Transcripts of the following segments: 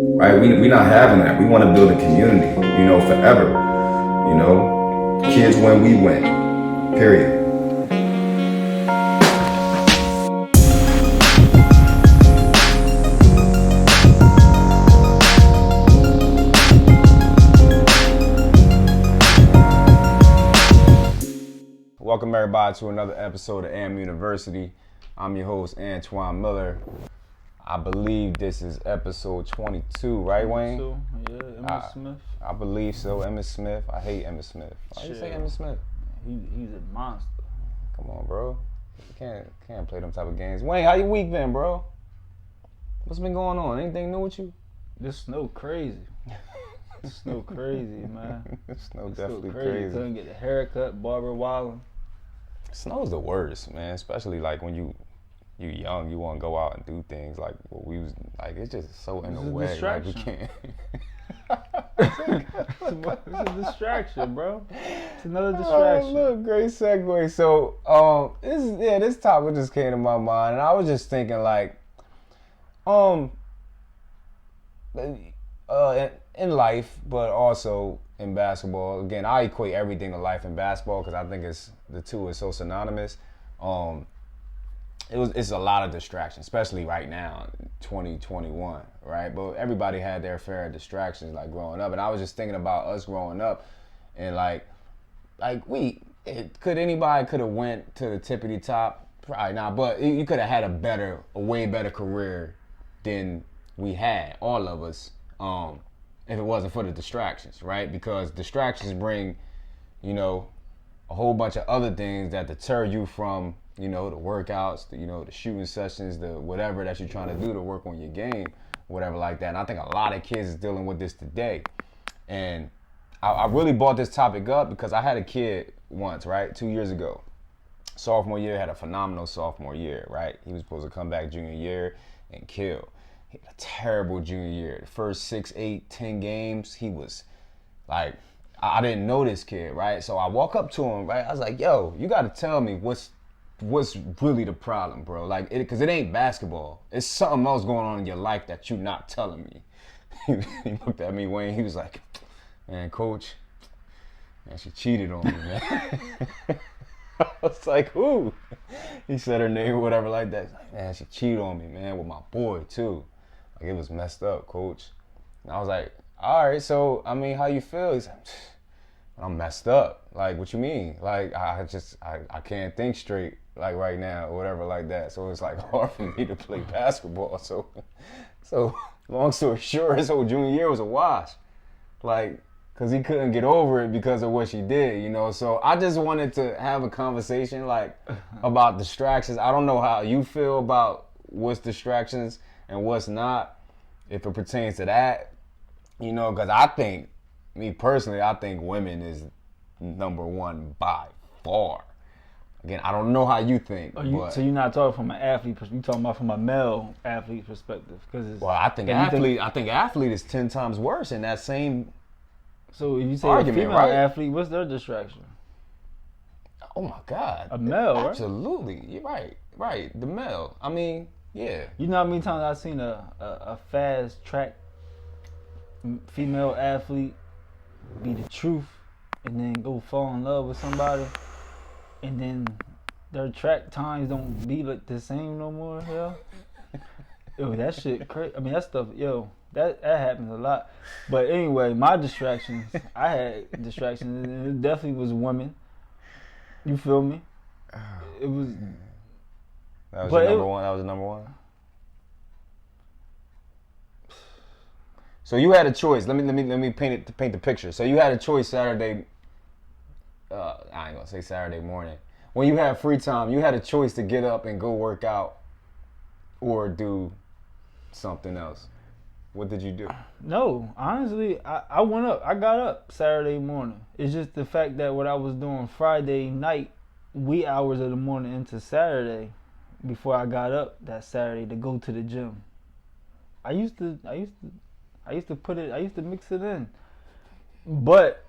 right? We not having that. We want to build a community, forever. Kids win, we win. Period. Welcome everybody to another episode of AM University. I'm your host, Antoine Miller. I believe this is episode 22, right, Wayne? Yeah, Emmitt Smith. I believe so. Emmitt Smith. I hate Emmitt Smith. Why you say Emmitt Smith? He's a monster. Come on, bro. You can't play them type of games. Wayne, how your week been, bro? What's been going on? Anything new with you? This snow crazy. Snow crazy, man. Snow definitely crazy. Couldn't get a haircut, barber wilding. Snow's the worst, man. Especially like when you young, you want to go out and do things like what we was like. It's just so in the way, like we can't. It's a distraction, bro. It's another distraction. Oh, look, great segue. So, this topic just came to my mind, and I was just thinking like, in life, but also in basketball. Again, I equate everything to life in basketball because I think the two is so synonymous. It's a lot of distractions, especially right now, 2021, right? But everybody had their fair distractions like growing up, and I was just thinking about us growing up, and could anybody have went to the tippity top? Probably not, but you could have had a way better career than we had, all of us. If it wasn't for the distractions, right? Because distractions bring, a whole bunch of other things that deter you from, the workouts, the shooting sessions, the whatever that you're trying to do to work on your game, whatever like that. And I think a lot of kids is dealing with this today. And I really brought this topic up because I had a kid once, right? 2 years ago. Sophomore year, had a phenomenal sophomore year, right? He was supposed to come back junior year and kill. He had a terrible junior year. The first 6, 8, 10 games, he was like, I didn't know this kid, right? So I walk up to him, right? I was like, yo, you got to tell me what's really the problem, bro? Like, because it ain't basketball. It's something else going on in your life that you're not telling me. He looked at me, Wayne. He was like, man, coach, man, she cheated on me, man. I was like, who? He said her name or whatever like that. He's like, man, she cheated on me, man, with my boy, too. Like, it was messed up, coach. And I was like, all right, so, I mean, how you feel? He's like, I'm messed up. Like, what you mean? Like, I can't think straight, like, right now or whatever like that. So it's, like, hard for me to play basketball. So long story short, his whole junior year was a wash. Like, because he couldn't get over it because of what she did, So I just wanted to have a conversation, like, about distractions. I don't know how you feel about what's distractions and what's not, if it pertains to that, because I think, me personally, I think women is number one by far. Again, I don't know how you think. So you're not talking from an athlete perspective, you're talking about from a male athlete perspective. I think athlete is 10 times worse in that same. So if you say argument, a female athlete, what's their distraction? Oh my God. A male, right? Absolutely. You're right. The male. I mean, yeah. You know how many times I've seen a fast track female athlete be the truth and then go fall in love with somebody and then their track times don't be like the same no more, Yo, that shit crazy. I mean, that stuff, that happens a lot. But anyway, my distractions, I had distractions, and it definitely was women. You feel me? It was. That was your number one? That was the number one? So you had a choice. Let me paint the picture. So you had a choice Saturday. I ain't gonna say Saturday morning. When you had free time, you had a choice to get up and go work out, or do something else. What did you do? No, honestly, I went up. I got up Saturday morning. It's just the fact that what I was doing Friday night, wee hours of the morning into Saturday, before I got up that Saturday to go to the gym. I used to mix it in, but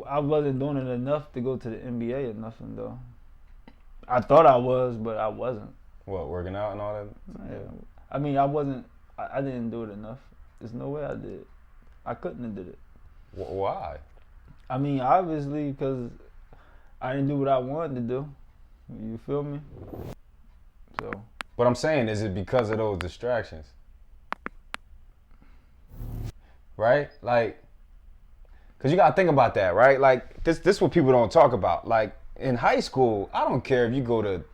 I wasn't doing it enough to go to the NBA or nothing though. I thought I was, but I wasn't. What, working out and all that? Yeah. I mean, I wasn't. I didn't do it enough. There's no way I did. I couldn't have did it. Why? I mean, obviously, because I didn't do what I wanted to do. You feel me? So. But I'm saying, is it because of those distractions? Right? Like, because you got to think about that, right? Like, this what people don't talk about. Like, in high school, I don't care if you go to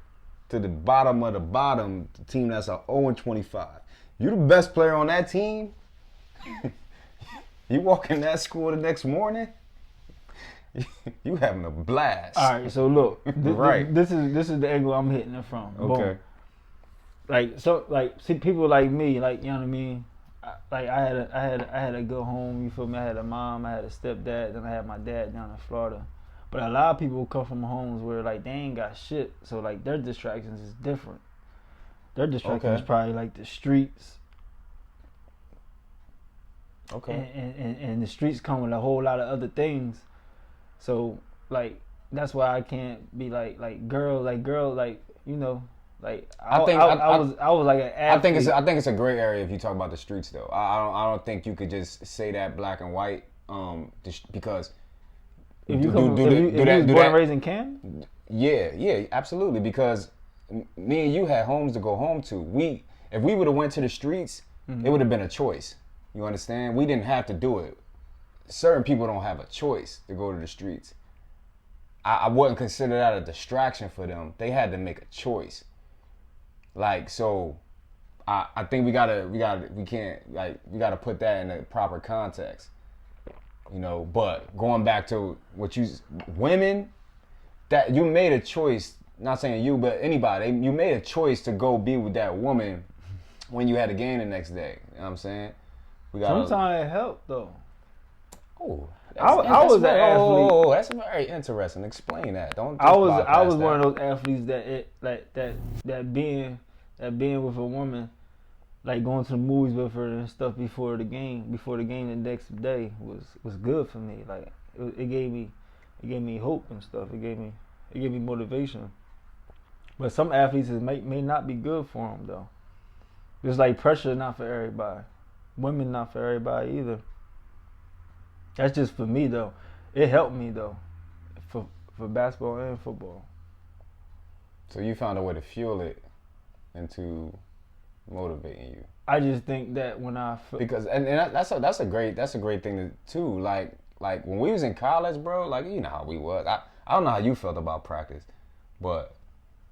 the bottom of the bottom, the team that's a 0-25. You the best player on that team. You walk in that school the next morning, you having a blast. All right, so look, Right. This is the angle I'm hitting it from. Okay. Boom. See, people like me, like, you know what I mean. I had a good home. You feel me? I had a mom, I had a stepdad, then I had my dad down in Florida. But a lot of people come from homes where like they ain't got shit, so like their distractions is different. Their distractions is probably like the streets. Okay. And the streets come with a whole lot of other things. So like that's why I can't be like girl, you know, like I was like an athlete. I think it's a gray area if you talk about the streets though. I don't think you could just say that black and white because if you was born and raised in Canton? Yeah, absolutely. Because me and you had homes to go home to. If we would have went to the streets, it would have been a choice. You understand? We didn't have to do it. Certain people don't have a choice to go to the streets. I wouldn't consider that a distraction for them. They had to make a choice. Like, so I think we gotta put that in the proper context. You know, but going back to women, that you made a choice, not saying you, but anybody, you made a choice to go be with that woman when you had a game the next day. You know what I'm saying? Sometimes it helped though. Oh, I was an athlete. Oh, that's very interesting. Explain that. I was one of those athletes that being with a woman, like going to the movies with her and stuff before the game the next day was good for me. Like it gave me hope and stuff. It gave me motivation. But some athletes may not be good for them though. It's like pressure not for everybody. Women not for everybody either. That's just for me though. It helped me though, for basketball and football. So you found a way to fuel it into motivating you. I just think that when because that's a great thing too. Like when we was in college, bro. Like you know how we was. I don't know how you felt about practice, but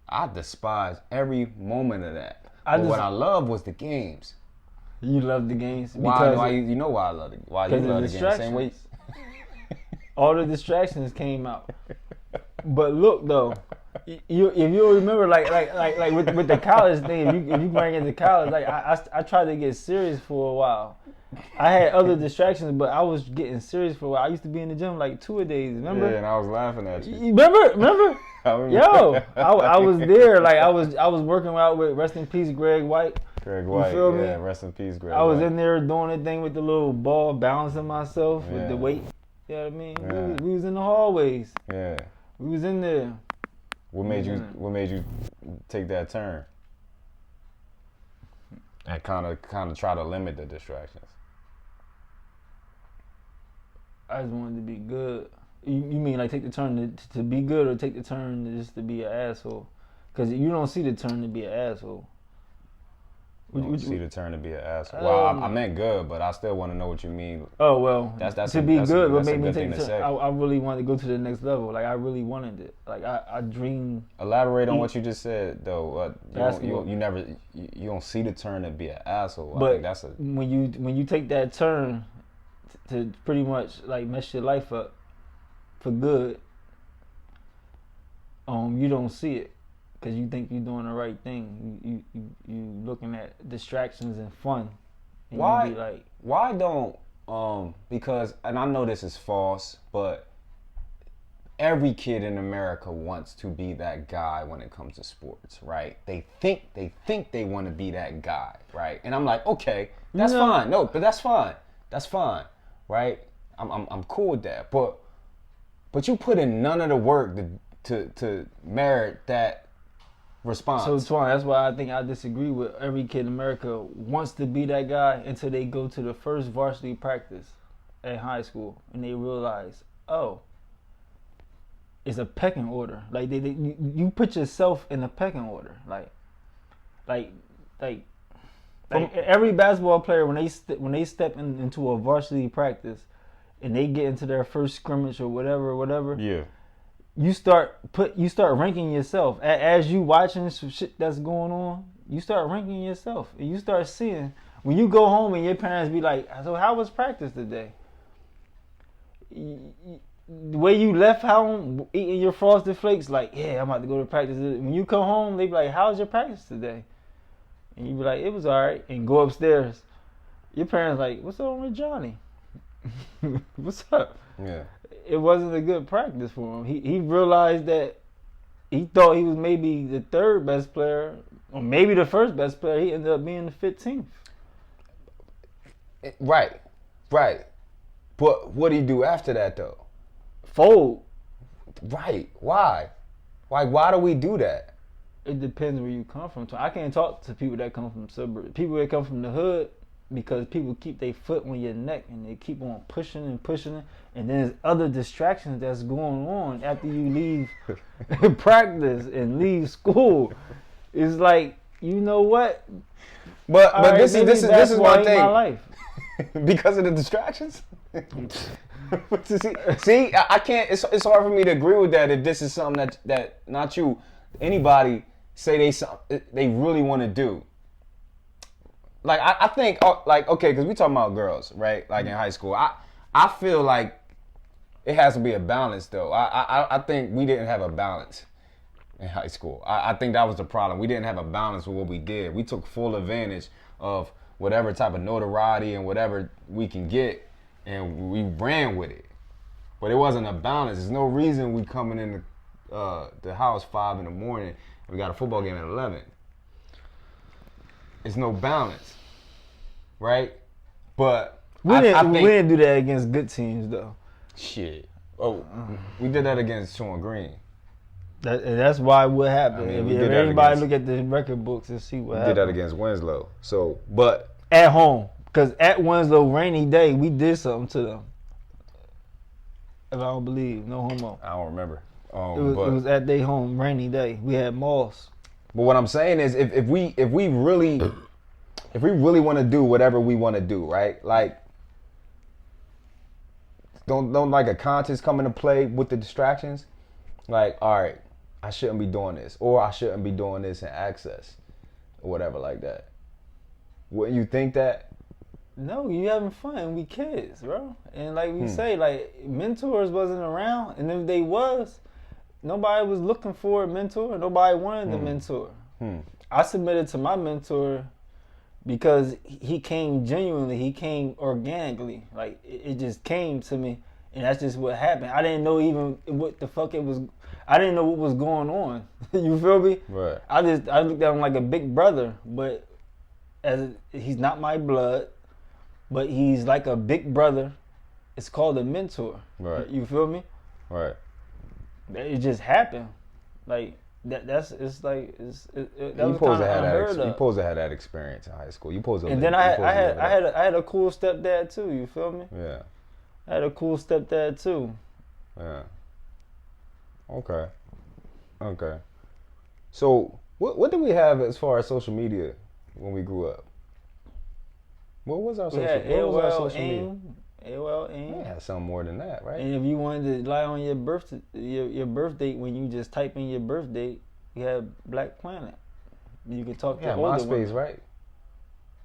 I despised every moment of that. What I loved was the games. You love the games why you know why I love it? Why you love the games? Same way. All the distractions came out. But look though, if you remember like with the college thing, if you bring it to college, like I tried to get serious for a while. I had other distractions, but I was getting serious for a while. I used to be in the gym like 2 a days. Remember? Yeah, and I was laughing at you. Remember? I remember. Yo, I was there. Like I was working out with rest in peace Greg White. Greg White, you feel me? Yeah, rest in peace, Greg I was White. in there doing the thing with the little ball, balancing myself with the weight. You know what I mean? Yeah. We was in the hallways. Yeah. We was in there. What made you take that turn? And kind of try to limit the distractions. I just wanted to be good. You mean like take the turn to be good, or take the turn just to be an asshole? Because you don't see the turn to be an asshole. You see the turn to be an asshole. Well, I meant good, but I still want to know what you mean. Oh well, that's to be good. What made me take take the turn? I really wanted to go to the next level. Like I really wanted it. Like I dreamed. Elaborate on what you just said, though. You don't see the turn to be an asshole. But I think that's when you take that turn to pretty much like mess your life up for good, you don't see it. Because you think you're doing the right thing. You looking at distractions and fun. And why? You be like, why don't because, and I know this is false, but every kid in America wants to be that guy when it comes to sports, right? They think they want to be that guy, right? And I'm like, okay, that's fine. No, but that's fine. That's fine, right? I'm cool with that. But you put in none of the work to merit that response. So Twan, that's why I think I disagree with every kid in America wants to be that guy until they go to the first varsity practice at high school and they realize, oh, it's a pecking order. Like you put yourself in a pecking order. Like every basketball player when they step into a varsity practice and they get into their first scrimmage or whatever. Yeah. You start ranking yourself as you watching some shit that's going on. You start ranking yourself, and you start seeing when you go home and your parents be like, "So how was practice today?" The way you left home eating your Frosted Flakes, like, "Yeah, I'm about to go to practice." When you come home, they be like, "How's your practice today?" And you be like, "It was alright," and go upstairs. Your parents like, "What's up with Johnny? What's up?" Yeah. It wasn't a good practice for him. He realized that he thought he was maybe the third best player, or maybe the first best player. He ended up being the 15th. Right. But what do you do after that though? Fold. Right. Why? Like, why do we do that? It depends where you come from. I can't talk to people that come from suburbs. People that come from the hood, because people keep their foot on your neck and they keep on pushing it. And then there's other distractions that's going on after you leave practice and leave school. It's like, you know what? But Right, this is my thing. My life. Because of the distractions? See, I can't. It's hard for me to agree with that if this is something that not you, anybody say they really want to do. Like I think okay, because we talking about girls, right? Like in high school, I feel like it has to be a balance though. I think we didn't have a balance in high school. I think that was the problem. We didn't have a balance with what we did. We took full advantage of whatever type of notoriety and whatever we can get, and we ran with it. But it wasn't a balance. There's no reason we coming in the house 5 a.m. and we got a football game at 11. It's no balance, right? But We think, didn't do that against good teams though. Shit. Oh, we did that against Sean Green. That's why what happened. I mean, we if did that anybody against- look at the record books and see what We happened. did that against Winslow. So, but At home. Because at Winslow, rainy day, we did something to them. If I don't believe, no homo. I don't remember. It was at their home, rainy day. We had Moss. But what I'm saying is, if we really want to do whatever we want to do, right? Like, don't like a conscience come into play with the distractions. Like, all right, I shouldn't be doing this, or I shouldn't be doing this in access, or whatever like that. Wouldn't you think that? No, you having fun. We kids, bro. And like we say, like mentors wasn't around, and if they was, nobody was looking for a mentor. Nobody wanted the mentor. I submitted to my mentor because he came genuinely. He came organically. Like it just came to me, and that's just what happened. I didn't know even what the fuck it was. I didn't know what was going on. You feel me? Right. I looked at him like a big brother, but he's not my blood. But he's like a big brother. It's called a mentor. Right. You feel me? Right. It just happened. Like that's it's like it's that You was supposed kind to of have unheard that. You of. supposed to have that experience in high school. You supposed to. And then I had a cool stepdad too. You feel me? Yeah. I had a cool stepdad too. Yeah. Okay. So what did we have as far as social media when we grew up? What was our social media? AOL, We had something more than that, right? And if you wanted to lie on your birth date, when you just type in your birth date, you had Black Planet. You could talk to Yeah, older MySpace, women. right?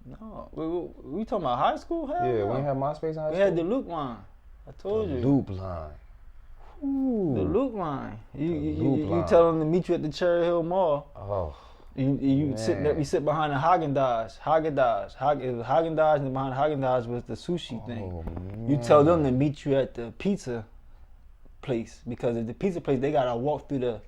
No, we talking about high school? Hell Yeah, no. we didn't have MySpace in high We school. had the Luke line. I told you. Loop line. Ooh. The Luke line. You Loop line. tell them to meet you at the Cherry Hill Mall. Oh. You sit there. We sit behind the Haagen-Dazs. It was Haagen-Dazs, and behind Haagen-Dazs was the sushi thing. Man. You tell them to meet you at the pizza place, because at the pizza place they gotta walk through the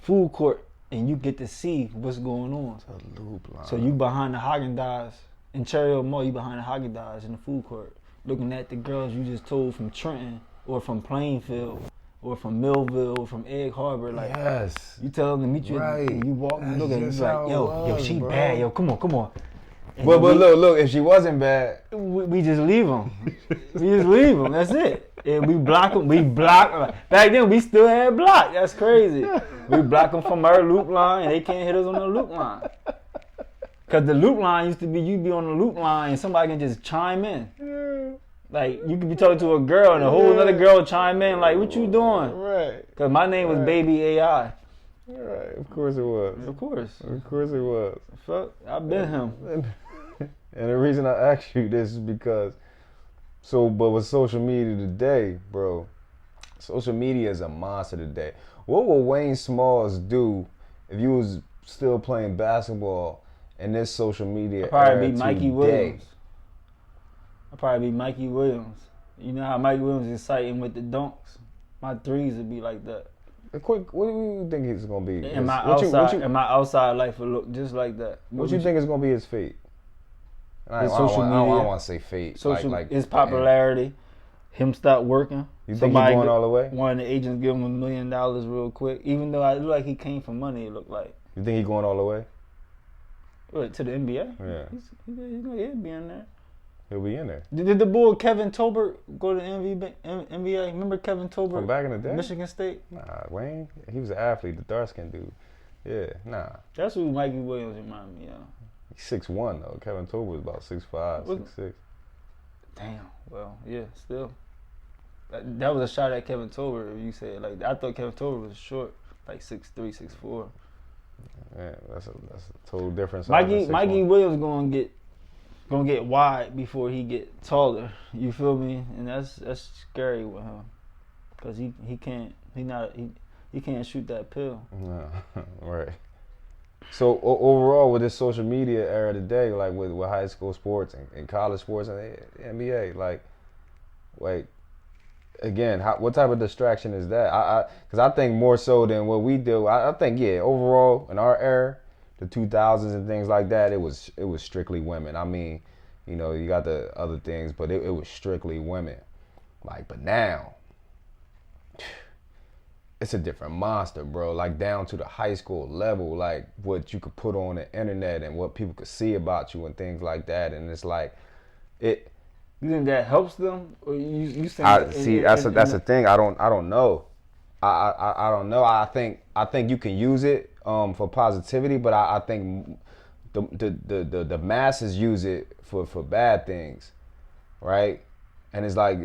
food court and you get to see what's going on. The loop line. So you behind the Haagen-Dazs in Cherry Hill Mall. You behind the Haagen-Dazs in the food court, looking at the girls you just told from Trenton or from Plainfield or from Millville, or from Egg Harbor. Like, Yes. you tell them to meet you, Right. and you walk and look at it, That's you just like, how yo, it was, she bro. bad, yo, come on. And But then look, if she wasn't bad, we just leave them. We just leave them. That's it. And we block them. Back then, we still had block. That's crazy. We block them from our loop line, and they can't hit us on the loop line. Cause the loop line used to be you be on the loop line, and somebody can just chime in. Like you could be talking to a girl, and a whole other girl chime in. Like, what you doing? right, Cause my name was Baby AI. right. Of course it was. Of course. Of course it was. Fuck, I've been him. And the reason I asked you this is because, but with social media today, bro, social media is a monster today. What would Wayne Smalls do if you was still playing basketball in this social media I'd probably era be Mikey today? Williams. I'd probably be Mikey Williams. You know how Mikey Williams is exciting with the dunks? My threes would be like that. Quick, what do you think he's gonna be? And my What my outside life would look just like that. What you think is gonna be his fate? I His don't social wanna- media. I don't want to say fate. Social, like his popularity, him stop working. You think he's going all the way? One of the agents give him $1 million real quick. Even though it looked like he came for money, it looked like. You think he's going all the way? What, to the NBA? Yeah, He'll be in there. he'll be in there. Did the boy Kevin Tolbert go to the NBA? Remember Kevin Tolbert? From back in the day? Michigan State? Nah, Wayne, he was an athlete, the dark skinned dude. Yeah, nah. That's who Mikey Williams reminded me of. He's 6'1" though. Kevin Tolbert was about 6'5", What- 6'6". Damn. Well, yeah, still. That was a shot at Kevin Tolbert. If you said like, I thought Kevin Tolbert was short, like 6'3", 6'4". Yeah, that's a total difference. Mikey Williams gonna get wide before he get taller. You feel me? And that's scary with him, cause he can't shoot that pill. No, right. So overall, with this social media era today, like with high school sports and college sports and the NBA, like again, what type of distraction is that? Because I think more so than what we do. I think overall in our era, the 2000s and things like that, it was strictly women. I mean, you got the other things, but it was strictly women. Like, but now, it's a different monster, bro. Like down to the high school level, like what you could put on the internet and what people could see about you and things like that. And it's like, it. You think that helps them, or you think? That's the thing. I don't know. I don't know. I think you can use it for positivity, but I think the masses use it for bad things, right? And it's like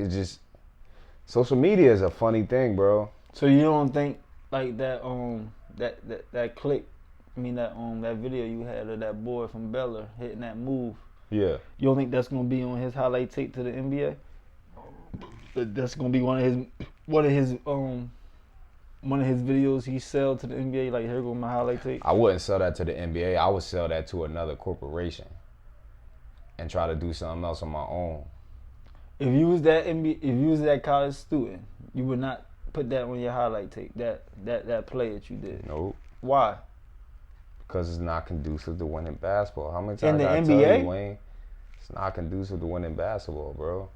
social media is a funny thing, bro. So you don't think like that that clip, I mean that video you had of that boy from Baylor hitting that move? Yeah. You don't think that's gonna be on his highlight tape to the NBA? That's gonna be one of his videos he sell to the NBA. Like, here go my highlight tape. I wouldn't sell that to the NBA. I would sell that to another corporation and try to do something else on my own. If you was that college student, you would not put that on your highlight tape. That play that you did. Nope. Why? Because it's not conducive to winning basketball. How many In times the I NBA? tell you, Wayne? It's not conducive to winning basketball, bro.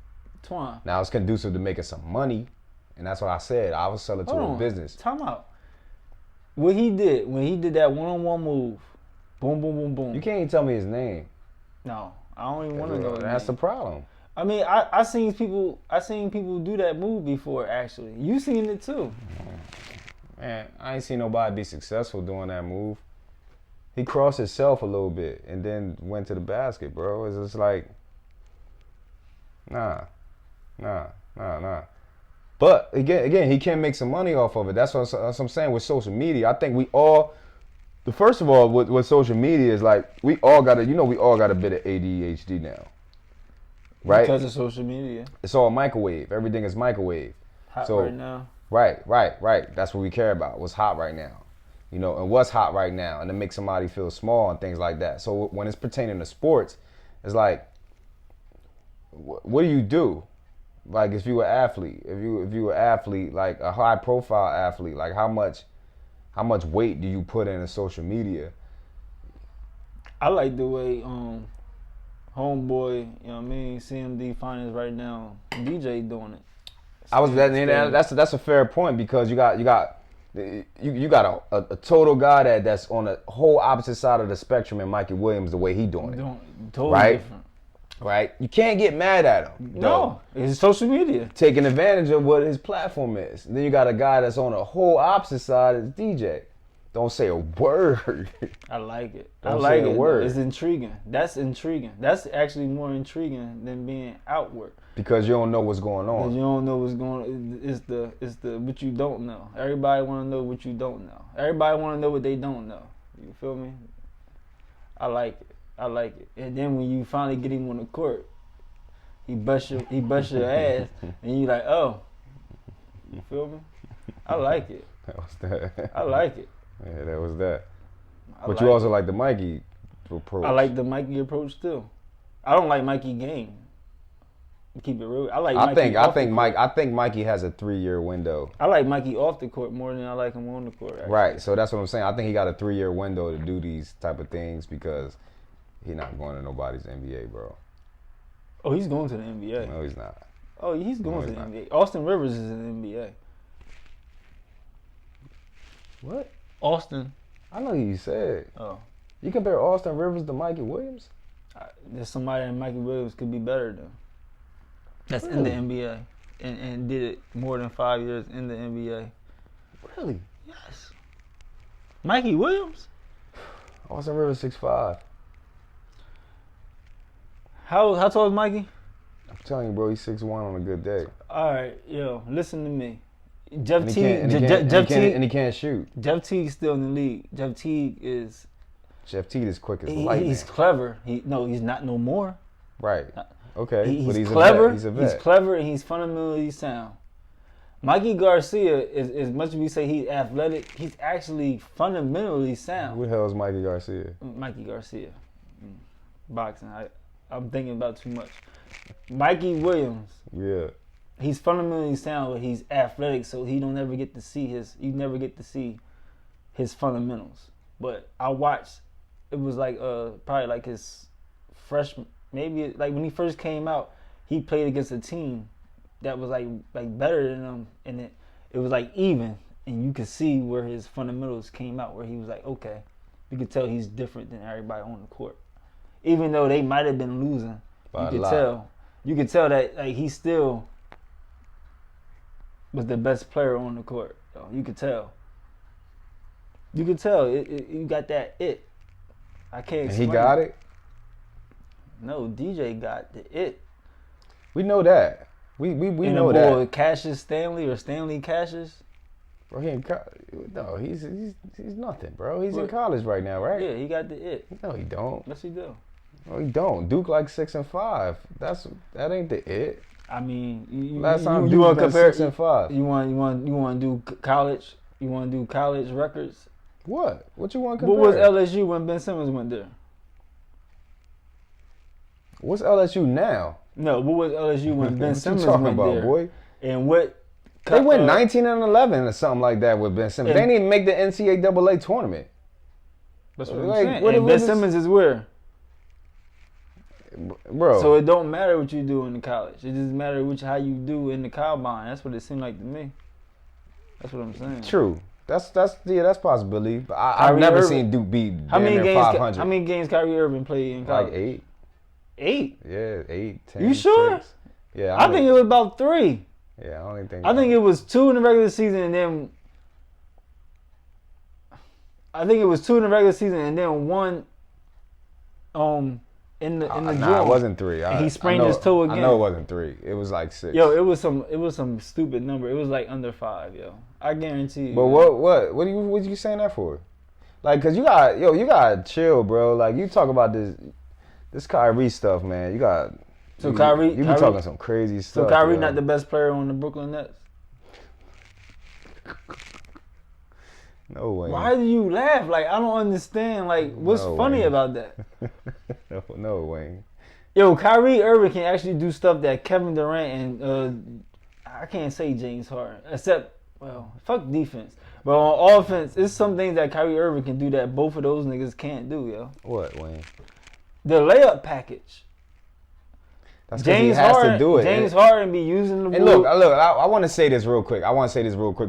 Twan. Now it's conducive to making some money, and that's what I said. I would sell it to a business. Time out. What he did when he did that one-on-one move, boom, boom, boom, boom. You can't even tell me his name. No, I don't even want to know. That's the problem. I mean, I seen people do that move before. Actually, you seen it too. Man, I ain't seen nobody be successful doing that move. He crossed himself a little bit and then went to the basket, bro. It's just like, nah. But again, he can make some money off of it. That's what I'm saying with social media. I think first of all, with social media is like, we all got a bit of ADHD now. Right? Because of social media. It's all microwave. Everything is microwave. Hot right now. Right. That's what we care about. What's hot right now. And what's hot right now, and to make somebody feel small and things like that. So when it's pertaining to sports, it's like, what do you do? Like, if you were an athlete, if you were an athlete, like a high profile athlete, like how much weight do you put into social media? I like the way homeboy, CMD Finance right now, DJ doing it. That's a fair point because you got a total guy that's on the whole opposite side of the spectrum in Mikey Williams the way he doing it. Totally right? different. Right? You can't get mad at him. No, it's social media. Taking advantage of what his platform is. And then you got a guy that's on the whole opposite side as DJ. Don't say a word. I like it. Don't say a word. It's intriguing. That's intriguing. That's actually more intriguing than being outward. Because you don't know what's going on. Because you don't know what's going on. It's the what you don't know. Everybody want to know what you don't know. Everybody want to know what they don't know. You feel me? I like it. I like it. And then when you finally get him on the court, he bust your ass, and you like, oh, you feel me? I like it. That was that. I like it. Yeah, that was that. But you also like the Mikey approach. I like the Mikey approach too. I don't like Mikey game. Keep it real. I think Mikey has a 3-year window. I like Mikey off the court more than I like him on the court. Actually. Right. So that's what I'm saying. I think he got a 3-year window to do these type of things because he's not going to nobody's NBA, bro. Oh, he's going to the NBA. No, he's not. Oh, he's going to the NBA. Austin Rivers is in the NBA. What? Austin. I know you said. Oh. You compare Austin Rivers to Mikey Williams? There's somebody that Mikey Williams could be better than. That's in the NBA and did it more than 5 years in the NBA. Really? Yes. Mikey Williams? Austin Rivers 6'5". How tall is Mikey? I'm telling you, bro, he's 6'1" on a good day. All right, yo, listen to me. Jeff Teague, and he can't shoot. Jeff Teague's still in the league. Jeff Teague is quick as lightning. He's clever. He's not no more. Right. Okay. He's but he's clever. A vet. He's a vet. He's clever and he's fundamentally sound. Mikey Garcia is as much as we say he's athletic, he's actually fundamentally sound. Who the hell is Mikey Garcia? Mikey Garcia. Boxing. I'm thinking about too much. Mikey Williams. Yeah. He's fundamentally sound, but he's athletic, so you never get to see his fundamentals. But I watched, it was like probably like his freshman, maybe like when he first came out, he played against a team that was like better than him, and it was like even, and you could see where his fundamentals came out, where he was like, okay, you could tell he's different than everybody on the court. Even though they might have been losing, you could tell that like he still was the best player on the court. So you could tell. You got that it. I can't explain. And he got it? No, DJ got the it. We know that. We know that. Boy, Cassius Stanley or Stanley Cassius. Bro, he's nothing, bro. He's in college right now, right? Yeah, he got the it. No, he don't. Yes, he do. No, he don't. Duke like 6 and 5. That ain't the it. I mean, last time you want to compare 6 and 5. You want to do college? You want to do college records? What? What you want to compare? What was LSU when Ben Simmons went there? What's LSU now? No, what was LSU when Ben Simmons went about, there? Boy? And what? They went 19 and 11 or something like that with Ben Simmons. They didn't even make the NCAA tournament. That's what I'm saying. And Ben Simmons is where? Bro. So it don't matter what you do in the college. It just matters how you do in the combine. That's what it seemed like to me. That's what I'm saying. True. That's possibility. But I've never seen Duke beat how many games? 500. How many games Kyrie Irving played in college? Like 8. 8? Yeah, 8, 10. You sure? 6. Yeah. I think it was about 3. Yeah, I don't think. I think it was 2 in the regular season and then. I think it was 2 in the regular season and then 1. In the nah, it wasn't 3. He sprained his toe again. I know it wasn't 3. It was like 6. Yo, it was some stupid number. It was like under 5, yo. I guarantee you. But what you saying that for? Like, cause you gotta chill, bro. Like, you talk about this Kyrie stuff, man. You got. So Kyrie, you be talking some crazy stuff. So Kyrie not the best player on the Brooklyn Nets. No way. Why do you laugh? Like, I don't understand. Like, what's funny about that? No, Wayne. Yo, Kyrie Irving can actually do stuff that Kevin Durant and I can't say James Harden, except, well, fuck defense. But on offense, it's some things that Kyrie Irving can do that both of those niggas can't do, yo. What, Wayne? The layup package. That's because he has to do it. James Harden be using the ball. And look, I want to say this real quick.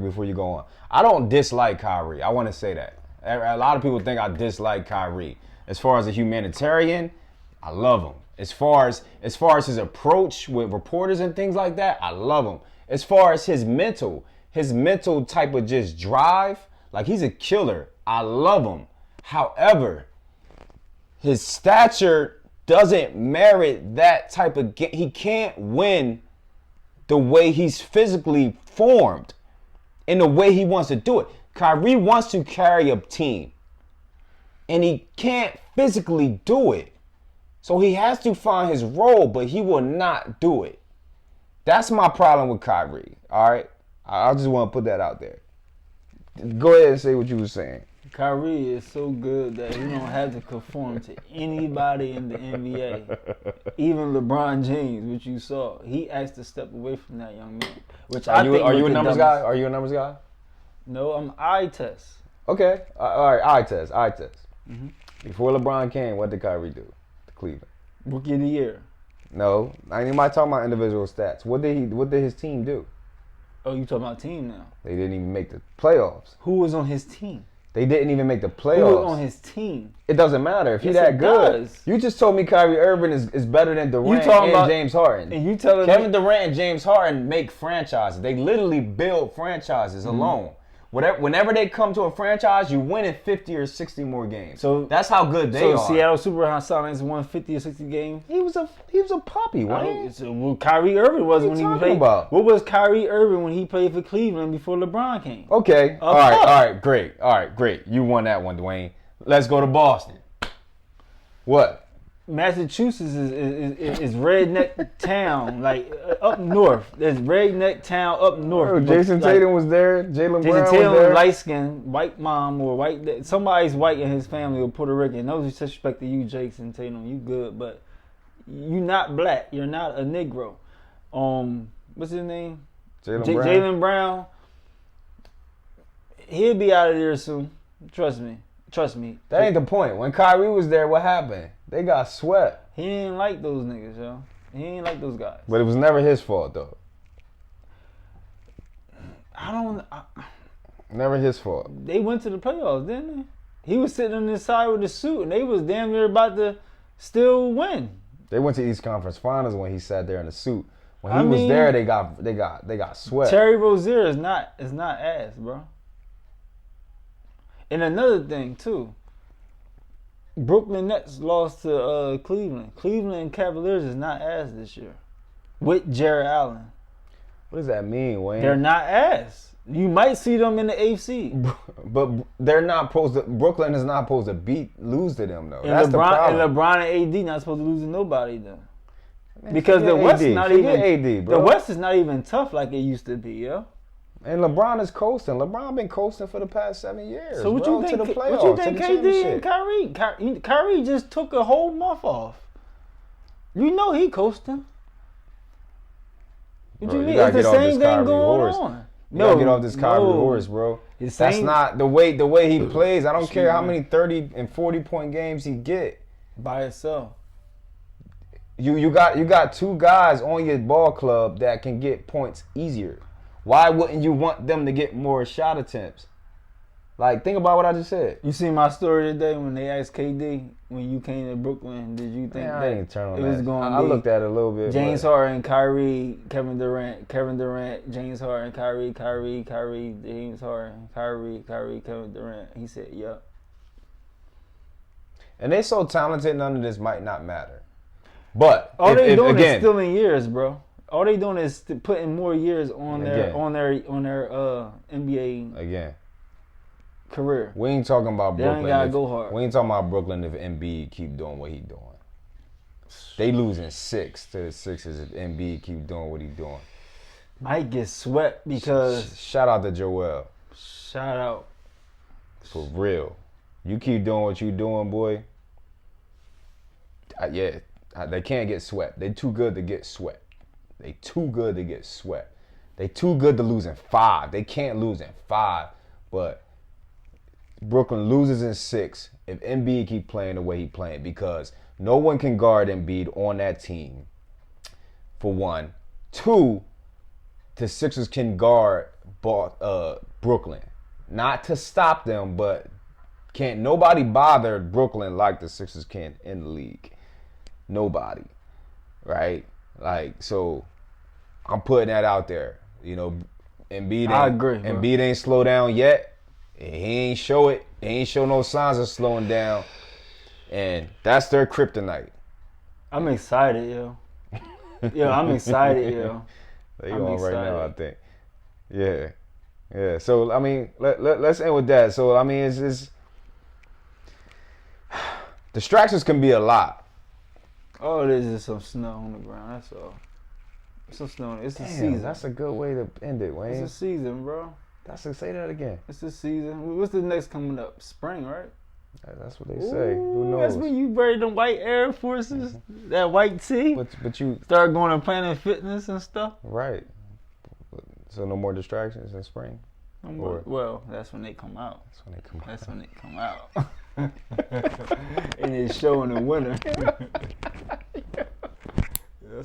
Before you go on. I don't dislike Kyrie. I want to say that. A lot of people think I dislike Kyrie. As far as a humanitarian, I love him. As far as his approach with reporters and things like that, I love him. As far as his mental type of just drive, like he's a killer. I love him. However, his stature doesn't merit that type of game. He can't win the way he's physically formed in the way he wants to do it. Kyrie wants to carry a team, and he can't physically do it. So he has to find his role, but he will not do it. That's my problem with Kyrie, all right? I just want to put that out there. Go ahead and say what you were saying. Kyrie is so good that he don't have to conform to anybody in the NBA. Even LeBron James, which you saw, he asked to step away from that young man. Which Are you a numbers guy? Are you a numbers guy? No, I'm eye test. Okay. All right. Eye test. Mm-hmm. Before LeBron came, what did Kyrie do to Cleveland? Rookie of the year. No. I ain't even talking about individual stats. What did his team do? Oh, you talking about team now? They didn't even make the playoffs. Who was on his team? They didn't even make the playoffs. Who was on his team? It doesn't matter if he's Yes, that it good. does. You just told me Kyrie Irving is better than Durant and James Harden. And you telling Kevin me Durant and James Harden make franchises. They literally build franchises alone. Whenever they come to a franchise, you win in 50 or 60 more games. So that's how good they are. So Seattle Supersonics won 50 or 60 games. He was a puppy, wasn't he? Well, Kyrie Irving was when he played. About? What was Kyrie Irving when he played for Cleveland before LeBron came? Okay. All right, great. You won that one, Dwayne. Let's go to Boston. What? Massachusetts is redneck town, like up north. There's redneck town up north. Oh, Jason Tatum was there. Jaylen Brown Jason Tatum was there. light skinned, white mom or white. Somebody's white in his family or Puerto Rican. No disrespect to you, Jason Tatum. You good, but you not black. You're not a Negro. What's his name? Jaylen Brown. He'll be out of there soon. Trust me. That ain't the point. When Kyrie was there, what happened? They got swept. He ain't like those niggas, yo. He ain't like those guys. But it was never his fault, though. Never his fault. They went to the playoffs, didn't they? He was sitting on the side with the suit, and they was damn near about to still win. They went to East Conference Finals when he sat there in the suit. When he was there, they got swept. Terry Rozier is not ass, bro. And another thing too, Brooklyn Nets lost to Cleveland. Cleveland Cavaliers is not ass this year with Jared Allen. What does that mean, Wayne? They're not ass. You might see them in the AFC. But they're not supposed to. Brooklyn is not supposed to lose to them though. And That's the problem. And LeBron and AD not supposed to lose to nobody then. Because the West is not even AD, bro. The West is not even tough like it used to be, yo. And LeBron is coasting. LeBron been coasting for the past 7 years. So what bro, you think? To the playoffs, What you think to the KD and Kyrie? Kyrie just took a whole month off. You know he coasting. What Bro, you mean? It's the same thing going on. You gotta get off this Kyrie horse, bro. That's not the way he plays. I don't care how many 30 and 40-point games he get by himself. You got two guys on your ball club that can get points easier. Why wouldn't you want them to get more shot attempts? Like, think about what I just said. You see my story today when they asked KD when you came to Brooklyn, did you think that it was going to be? I looked at it a little bit. James Harden, Kyrie, Kevin Durant, James Harden, Kyrie, James Harden, Kyrie, Kevin Durant. He said, "Yep." And they're so talented, none of this might not matter. But all they doing is stealing years, bro. All they doing is putting more years on their NBA again career. We ain't talking about Brooklyn. They ain't gotta go hard. We ain't talking about Brooklyn if Embiid keep doing what he doing. They losing 6 to the Sixers if Embiid keep doing what he doing. Might get swept because shout out to Joel. Shout out. For real. You keep doing what you doing, boy. They can't get swept. They too good to get swept. They too good to get swept. They too good to lose in 5. They can't lose in 5. But Brooklyn loses in 6 if Embiid keep playing the way he playing, because no one can guard Embiid on that team. for one. Two, the Sixers can guard Brooklyn. Not to stop them, but can't nobody bother Brooklyn like the Sixers can in the league. Nobody. Right? Like, so I'm putting that out there. You know, Embiid I agree, bro. Embiid ain't slow down yet. He ain't show it. He ain't show no signs of slowing down. And that's their kryptonite. I'm excited, yo. Yo, I'm excited, yo. They on right now, I think. Yeah. Yeah. So, I mean, let's end with that. So, I mean, it's distractions can be a lot. All it is some snow on the ground, that's all. Some snow. It's the season. That's a good way to end it, Wayne. It's the season, bro. Say that again. It's the season. What's the next coming up? Spring, right? That's what they say. Who knows? That's when you wear the white Air Forces, that white tee. But you start going to Planet Fitness and stuff. Right. So no more distractions in spring. No more. Well, that's when they come out. That's when they come out. And it's show in the winter. That's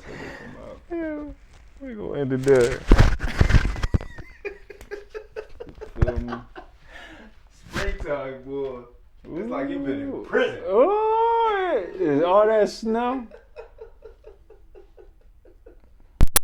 when they come out. Yeah, we gonna end it there. Feel me? Springtime, boy. It's like you've been in prison. Oh, is all that snow?